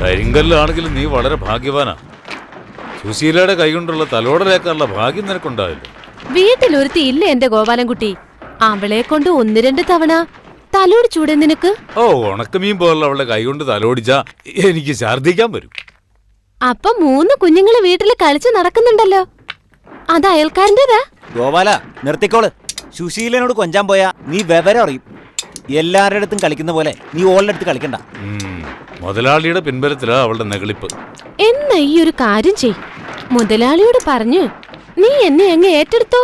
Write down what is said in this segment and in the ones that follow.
കരിങ്കല്ലാണെങ്കിലും നീ വളരെ ഭാഗ്യവാനാ. സുശീലയുടെ കൈകൊണ്ടുള്ള തലോടലേക്കാനുള്ള ഭാഗ്യം നിനക്കുണ്ടാവില്ല. വീട്ടിലൊരുത്തി ഇല്ല എന്റെ ഗോപാലൻകുട്ടി. അവളെ കൊണ്ട് 1-2 തവണ തലോടിച്ചൂടെ നിനക്ക്? ഓ, ഉണക്കമീൻ പോലുള്ള അവളുടെ കൈകൊണ്ട് തലോടിച്ചാ എനിക്ക് ഛർദ്ദിക്കാൻ വരും. അപ്പൊ 3 കുഞ്ഞുങ്ങള് വീട്ടില് കളിച്ച് നടക്കുന്നുണ്ടല്ലോ, അത് അയൽക്കാരൻ്റെതാ? ഗോപാല നിർത്തിക്കോള്. സുശീലനോട് കൊഞ്ചാൻ പോയാ നീ വിവരം അറിയും. എല്ലാവരുടെ അടുത്തും കളിക്കുന്ന പോലെ നീ ഓളുടെ അടുത്ത് കളിക്കണ്ട. മുതലാളിയുടെ പിൻബലത്തിലാ അവളുടെ നെകളിപ്പ്. എന്നാ ഈ ഒരു കാര്യം ചെയ്, മുതലാളിയോട് പറഞ്ഞു നീ എന്നെ അങ്ങ് ഏറ്റെടുത്തോ.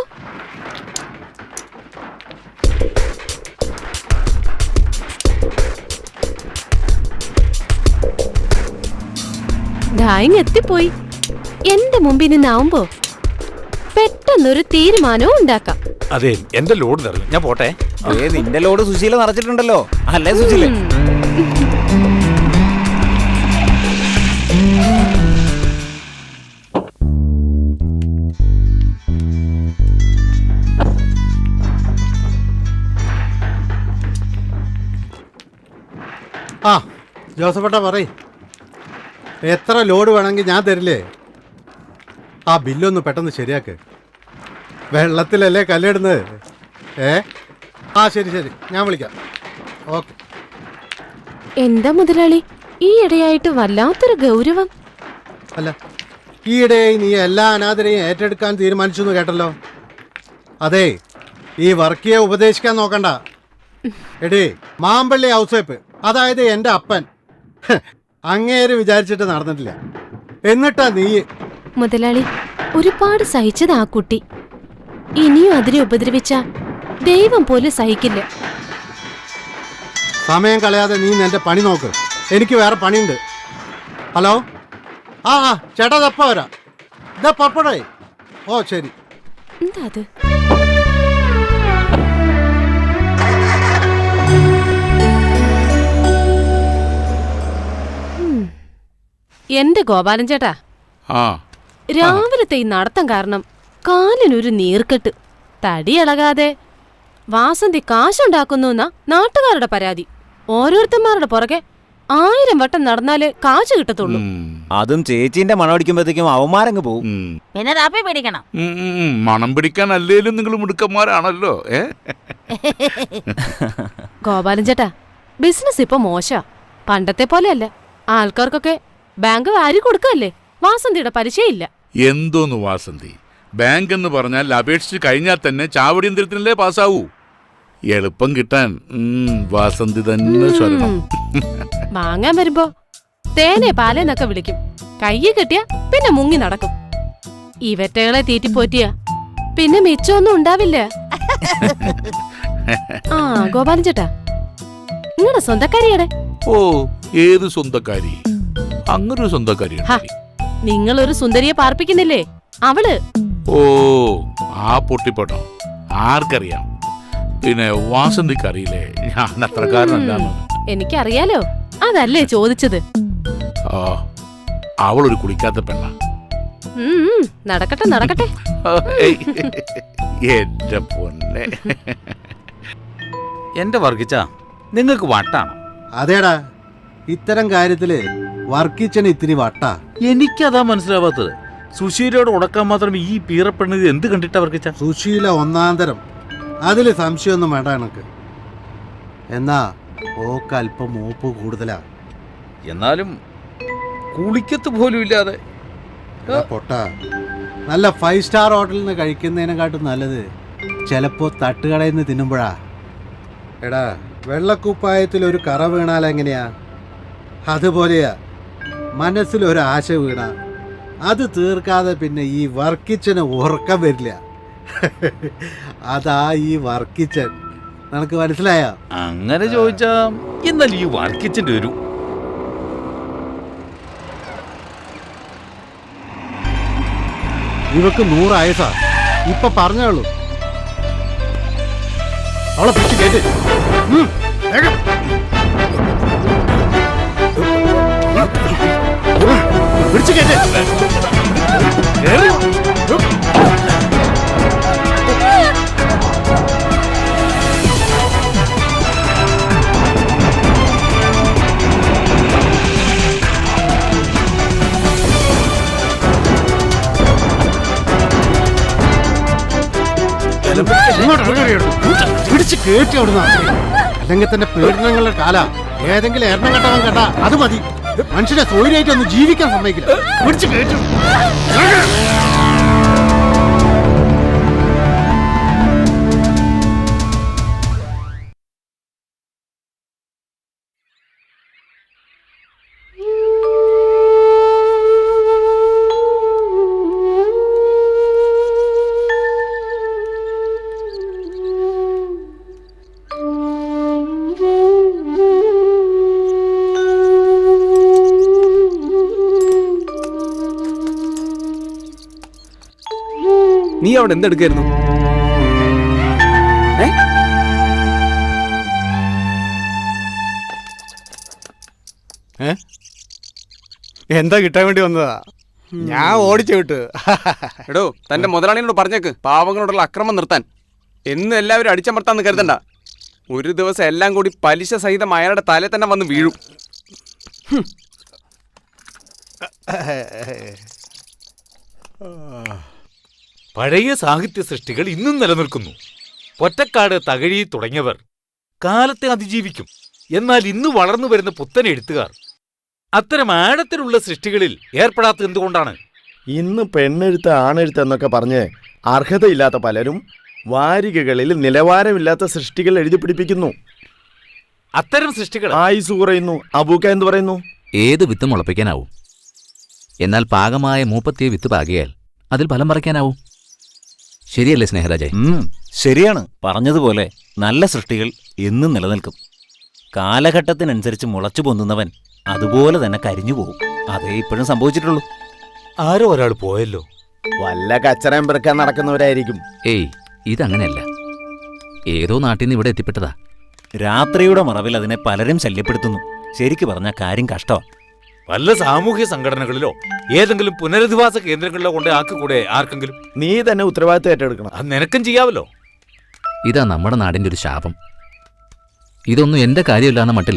ഡായിങ് എത്തിപ്പോയി. എന്റെ മുമ്പിൽ നിന്നാവുമ്പോ പെട്ടെന്നൊരു തീരുമാനവും ഉണ്ടാക്കാം. അതെ, എന്റെ ലോഡ് നിറഞ്ഞു, ഞാൻ പോട്ടെ. നിന്റെ ലോഡ് സുശീല നിറച്ചിട്ടുണ്ടല്ലോ, അല്ലേ സുശീല? ആ ജോസഫേട്ടാ, പറയ്, എത്ര ലോഡ് വേണമെങ്കിൽ ഞാൻ തരില്ലേ? ആ ബില്ലൊന്ന് പെട്ടെന്ന് ശരിയാക്ക്. വെള്ളത്തിലല്ലേ കല്ലിടുന്നത്. ആ ശരി ശരി, ഞാൻ വിളിക്കാം. ഓക്കെ. എന്താ മുതലാളി ഈ ഇടയായിട്ട് വല്ലാത്തൊരു ഗൗരവം? അല്ല, ഈയിടെയായി നീ എല്ലാ അനാഥരെയും ഏറ്റെടുക്കാൻ തീരുമാനിച്ചു എന്ന് കേട്ടല്ലോ. അതെ, ഈ വർക്കിയെ ഉപദേശിക്കാൻ നോക്കണ്ട. എടേ, മാമ്പള്ളി ഔസേപ്പ്, അതായത് എൻ്റെ അപ്പൻ, അങ്ങേര് വിചാരിച്ചിട്ട് നടന്നിട്ടില്ല. എന്നിട്ടാ നീ. മുതലാളി, ഒരുപാട് സഹിച്ചത് ആ കുട്ടി. ഇനിയും അതിനെ ഉപദ്രവിച്ച ദൈവം പോലും സഹിക്കില്ല. സമയം കളയാതെ നീ നിന്റെ പണി നോക്ക്, എനിക്ക് വേറെ പണിയുണ്ട്. ഹലോ, ആ ചേട്ടാ, തപ്പ വരാം. ഇതാ പപ്പടേ. ഓ ശരി. എന്താ അത്? എന്റെ ഗോപാലൻ ചേട്ടാ, രാവിലത്തെ ഈ നടത്തം കാരണം കാലിനൊരു നീർക്കെട്ട്. തടി ഇളകാതെ വാസന്തി കാശുണ്ടാക്കുന്നു എന്നാ നാട്ടുകാരുടെ പരാതി. ഓരോരുത്തന്മാരുടെ പുറകെ 1000 വട്ടം നടന്നാലേ കാശ് കിട്ടത്തുള്ളൂ. അതും ചേച്ചീന്റെ മണം അടിക്കുമ്പോഴത്തേക്കും അവന്മാരങ്ങ് പോവും. പിന്നെ താപ്പി പിടിക്കണം. മണം പിടിക്കാൻ അല്ലേലും നിങ്ങൾ മിടുക്കന്മാരാണല്ലോ. ഗോപാലൻ ചേട്ടാ, ബിസിനസ് ഇപ്പൊ മോശ, പണ്ടത്തെ പോലെയല്ല. ആൾക്കാർക്കൊക്കെ ബാങ്ക് വാരി കൊടുക്കല്ലേ, വാസന്തിയുടെ പരിചയമില്ല. എന്തോന്ന് വാസന്തി, ബാങ്ക് എന്ന് പറഞ്ഞാൽ അപേക്ഷിച്ച് കഴിഞ്ഞാൽ തന്നെ ചാവടിയന്ത്രത്തിനല്ലേ പാസ്സാവൂ. എളുപ്പം കിട്ടാൻ വാസന്തി തന്നെ സ്വരണം. വാങ്ങാൻ വരുമ്പോ തേനെ പാലേന്നൊക്കെ വിളിക്കും. കയ്യിൽ കിട്ടിയ പിന്നെ മുങ്ങി നടക്കും. ഇവറ്റകളെ തീറ്റിപ്പോറ്റിയ പിന്നെ മിച്ചമൊന്നും ഉണ്ടാവില്ല. ആ ഗോപാലൻ ചേട്ടാ, നിങ്ങളുടെ സ്വന്തക്കാരിയുടെ? ഓ, ഏത് സ്വന്തക്കാരി? അങ്ങനൊരു സ്വന്തക്കാരി? നിങ്ങളൊരു സുന്ദരിയെ പാർപ്പിക്കുന്നില്ലേ, അവള്. ഓ, ആ പൊട്ടിപ്പൊട്ടോ, ആർക്കറിയാം. പിന്നെ വാസന്തിക്ക് അറിയില്ലേ ഞാൻ അത്രക്കാരനല്ലാന്ന്? എനിക്കറിയാലോ, അതല്ലേ ചോദിച്ചത്. ആ, അവളൊരു കുളിക്കാത്ത പെണ്ണ. നടക്കട്ടെ നടക്കട്ടെ. എന്റെ പൊന്നെ. എന്റെ വർഗിച്ച നിങ്ങൾക്ക് വട്ടാണോ? അതേടാ, ഇത്തരം കാര്യത്തില് വർക്കിച്ചന് ഇത്തിരി വട്ടാ. എനിക്കതാ മനസ്സിലാവാത്തത്. സുശീലയോട് ഉടക്കാൻ മാത്രം ഈ പീറപ്പെണ്ണത് എന്ത് കണ്ടിട്ടാ വർഗിച്ച? സുശീല ഒന്നാന്തരം, അതില് സംശയമൊന്നും വേണ്ട എനക്ക്. എന്നാ ഓക്ക് അല്പം മൂപ്പ് കൂടുതലാ. എന്നാലും കുളിക്കത്ത് പോലും ഇല്ലാതെ. പൊട്ട, നല്ല 5 സ്റ്റാർ ഹോട്ടലിൽ നിന്ന് കഴിക്കുന്നതിനെക്കാട്ടും നല്ലത് ചിലപ്പോ തട്ടുകടയിൽ നിന്ന് തിന്നുമ്പോഴാ. എടാ, വെള്ളക്കുപ്പായത്തിൽ ഒരു കറ വീണാൽ എങ്ങനെയാ, അതുപോലെയാ മനസ്സിലൊരു ആശ വീണ അത് തീർക്കാതെ പിന്നെ ഈ വർക്കിച്ചന് ഉറക്കം വരില്ല. അതാ ഈ വർക്കിച്ചൻ. നിനക്ക് മനസ്സിലായ? അങ്ങനെ ചോദിച്ചാ എന്നാൽ ഈ വർക്കിച്ചന്റെ ഒരു ഇവക്ക് 100 ആയസാ. ഇപ്പൊ പറഞ്ഞോളൂ, അവളെ പിടിച്ച് കേട്ട്. പിടിച്ച് കേട്ട്. കേട്ടി അവിടുന്ന് അല്ലെങ്കിൽ തന്നെ പീഡനങ്ങളുടെ കാല ഏതെങ്കിലും എണ്ണം കെട്ടവൻ കേട്ടാ അത് മതി. മനുഷ്യനെ സ്വൈര്യമായിട്ട് ഒന്ന് ജീവിക്കാൻ സമ്മതിക്കില്ല. പിടിച്ച് കേട്ടു. നീ അവിടെ എന്തെടുക്കായിരുന്നു? എന്താ കിട്ടാൻ വേണ്ടി വന്നതാ? ഞാൻ ഓടിച്ചു വിട്ടു. എടോ, തന്റെ മുതലാളിയോട് പറഞ്ഞേക്ക് പാവങ്ങളോടുള്ള അക്രമം നിർത്താൻ. എന്നും എല്ലാവരും അടിച്ചമർത്താന്ന് കരുതണ്ട. ഒരു ദിവസം എല്ലാം കൂടി പലിശ സഹിതം അയാളുടെ തലേ തന്നെ വന്ന് വീഴും. പഴയ സാഹിത്യ സൃഷ്ടികൾ ഇന്നും നിലനിൽക്കുന്നു. പൊറ്റക്കാട്, തകഴി തുടങ്ങിയവർ കാലത്തെ അതിജീവിക്കും. എന്നാൽ ഇന്ന് വളർന്നു വരുന്ന പുത്തൻ എഴുത്തുകാർ അത്തരം ആഴത്തിലുള്ള സൃഷ്ടികളിൽ ഏർപ്പെടാത്തത് എന്തുകൊണ്ടാണ്? ഇന്ന് പെണ്ണെഴുത്ത് ആണെഴുത്ത് എന്നൊക്കെ പറഞ്ഞ് അർഹതയില്ലാത്ത പലരും വാരികകളിൽ നിലവാരമില്ലാത്ത സൃഷ്ടികൾ എഴുതി പിടിപ്പിക്കുന്നു. അത്തരം സൃഷ്ടികൾ ആയുസ് കുറയുന്നു. അബൂക്ക എന്ത് പറയുന്നു? ഏത് വിത്ത് മുളപ്പിക്കാനാവും, എന്നാൽ പാകമായ മൂപ്പത്തിയ വിത്ത് പാകിയാൽ അതിൽ ഫലം പറിക്കാനാവും. ശരിയല്ലേ സ്നേഹരാജേ? ശരിയാണ്. പറഞ്ഞതുപോലെ നല്ല സൃഷ്ടികൾ എന്നും നിലനിൽക്കും. കാലഘട്ടത്തിനനുസരിച്ച് മുളച്ചു പൊന്തുന്നവൻ അതുപോലെ തന്നെ കരിഞ്ഞു പോകും. അതേ ഇപ്പോഴും സംഭവിച്ചിട്ടുള്ളൂ. ആരോ ഒരാൾ പോയല്ലോ. വല്ല കച്ചറയും പെറുക്കാൻ നടക്കുന്നവരായിരിക്കും. ഏയ്, ഇതങ്ങനെയല്ല. ഏതോ നാട്ടിൽ നിന്ന് ഇവിടെ എത്തിപ്പെട്ടതാ. രാത്രിയുടെ മറവിൽ അതിനെ പലരും ശല്യപ്പെടുത്തുന്നു. ശരിക്കു പറഞ്ഞ കാര്യം കഷ്ടമാണ്. വല്ല സാമൂഹ്യ സംഘടനകളിലോ ഏതെങ്കിലും പുനരധിവാസ കേന്ദ്രങ്ങളിലോ കൊണ്ട് ആക്കിക്കൂടെ ആർക്കെങ്കിലും? നീ തന്നെ ഉത്തരവാദിത്വം ഏറ്റെടുക്കണം. അത് നിനക്കും ചെയ്യാവല്ലോ. ഇതാ നമ്മുടെ നാടിൻ്റെ ഒരു ശാപം. ഇതൊന്നും എൻ്റെ കാര്യമില്ലാന്ന മട്ടിൽ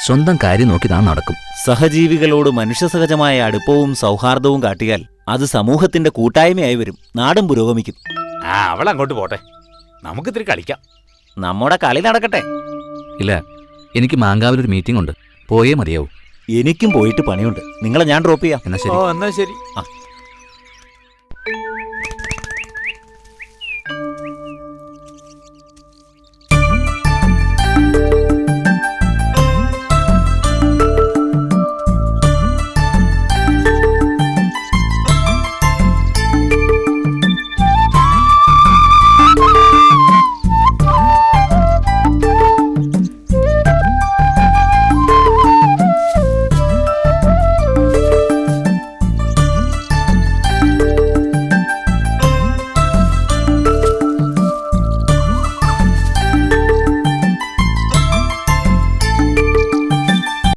സ്വന്തം കാര്യം നോക്കി താൻ നടക്കും. സഹജീവികളോട് മനുഷ്യസഹജമായ അടുപ്പവും സൗഹാർദ്ദവും കാട്ടിയാൽ അത് സമൂഹത്തിന്റെ കൂട്ടായ്മയായി വരും. നാടും പുരോഗമിക്കും. അവൾ അങ്ങോട്ട് പോട്ടെ, നമുക്കിത്തിരി കളിക്കാം. നമ്മുടെ കളി നടക്കട്ടെ. ഇല്ല, എനിക്ക് മാങ്കാവിലൊരു മീറ്റിംഗ് ഉണ്ട്, പോയേ മതിയാവും. എനിക്കും പോയിട്ട് പണിയുണ്ട്. നിങ്ങളെ ഞാൻ ഡ്രോപ്പ് ചെയ്യാം. എന്നാ ശരി. എന്നാ ശരി. ആ